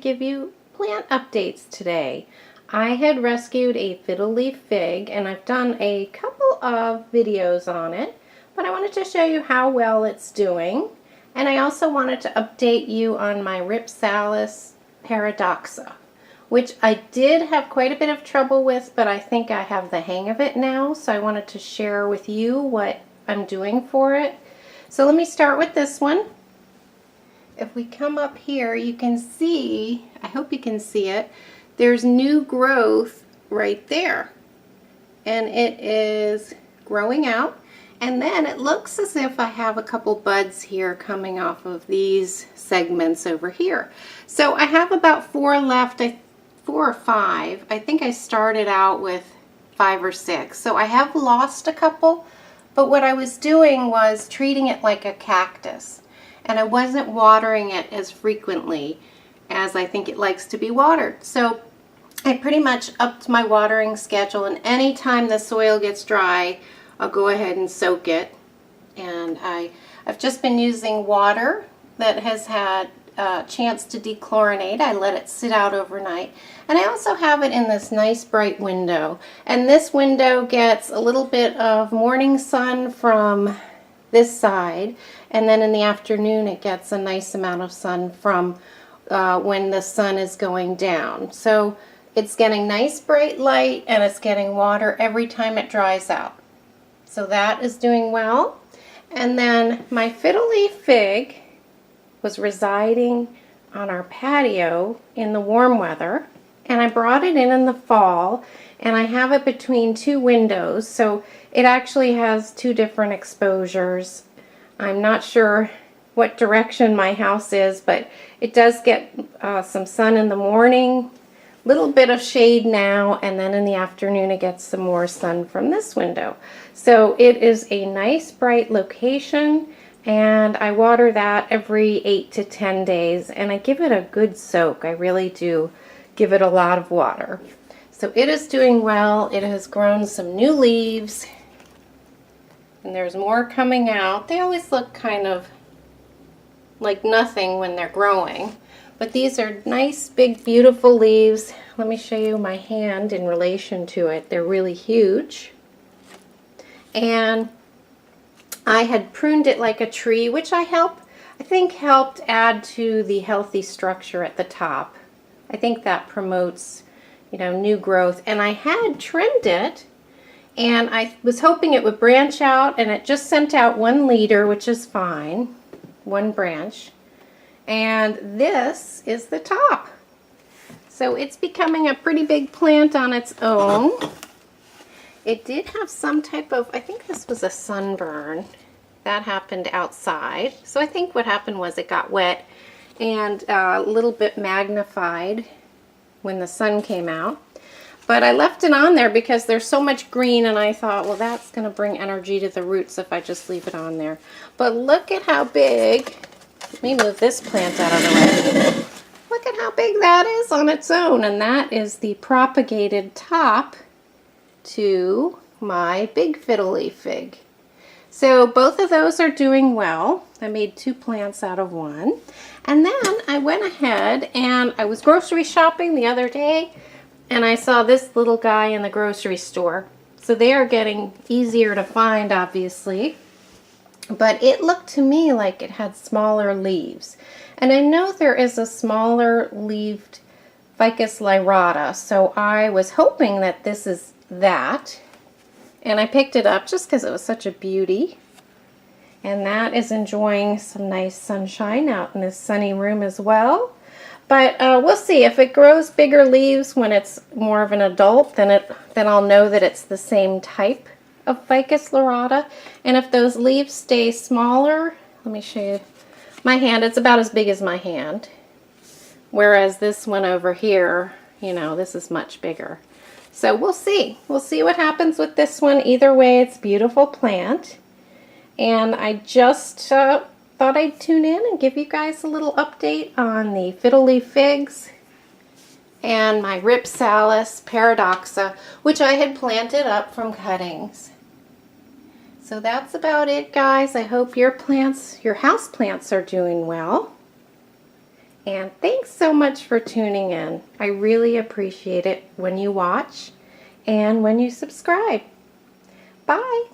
give you plant updates today. I had rescued a fiddle leaf fig and I've done a couple of videos on it, but I wanted to show you how well it's doing. And I also wanted to update you on my Rhipsalis Paradoxa, which I did have quite a bit of trouble with, but I think I have the hang of it now, so I wanted to share with you what I'm doing for it. So let me start with this one. If we come up here, you can see, I hope you can see it, there's new growth right there. And it is growing out. And then it looks as if I have a couple buds here coming off of these segments over here. So I have about 4 left, 4 or 5. I think I started out with 5 or 6. So I have lost a couple, but what I was doing was treating it like a cactus. And I wasn't watering it as frequently as I think it likes to be watered. So I pretty much upped my watering schedule, and anytime the soil gets dry, I'll go ahead and soak it. And I've just been using water that has had a chance to dechlorinate. I let it sit out overnight. And I also have it in this nice bright window. And this window gets a little bit of morning sun from this side, and then in the afternoon it gets a nice amount of sun from when the sun is going down. So it's getting nice bright light and it's getting water every time it dries out. So that is doing well. And then my fiddle leaf fig was residing on our patio in the warm weather, and I brought it in the fall, and I have it between 2 windows, so it actually has 2 different exposures. I'm not sure what direction my house is, but it does get some sun in the morning, little bit of shade now, and then in the afternoon it gets some more sun from this window. So it is a nice bright location, and I water that every 8 to 10 days, and I give it a good soak. I really do give it a lot of water. So it is doing well. It has grown some new leaves, and there's more coming out. They always look kind of like nothing when they're growing, but these are nice, big, beautiful leaves. Let me show you my hand in relation to it. They're really huge. And I had pruned it like a tree, which I think helped add to the healthy structure at the top. I think that promotes, you know, new growth. And I had trimmed it, and I was hoping it would branch out, and it just sent out 1 leader, which is fine, 1 branch. And this is the top. So it's becoming a pretty big plant on its own. It did have some type of, I think this was a sunburn. That happened outside. So I think what happened was it got wet and a little bit magnified when the sun came out. But I left it on there because there's so much green, and I thought, well, that's going to bring energy to the roots if I just leave it on there. But look at how big. Let me move this plant out of the way. Look at how big that is on its own, and that is the propagated top to my big fiddle leaf fig. So both of those are doing well. I made 2 plants out of 1. And then I went ahead and I was grocery shopping the other day, and I saw this little guy in the grocery store. So they are getting easier to find, obviously. But it looked to me like it had smaller leaves. And I know there is a smaller leaved Ficus lyrata, so I was hoping that this is that. And I picked it up just because it was such a beauty. And that is enjoying some nice sunshine out in this sunny room as well. But we'll see. If it grows bigger leaves when it's more of an adult, then I'll know that it's the same type of Ficus lyrata. And if those leaves stay smaller, let me show you my hand. It's about as big as my hand. Whereas this one over here, you know, this is much bigger. So we'll see. We'll see what happens with this one. Either way, it's a beautiful plant. And I just thought I'd tune in and give you guys a little update on the fiddle leaf figs and my Rhipsalis Paradoxa, which I had planted up from cuttings. So that's about it, guys. I hope your plants, your house plants, are doing well. And thanks so much for tuning in. I really appreciate it when you watch and when you subscribe. Bye!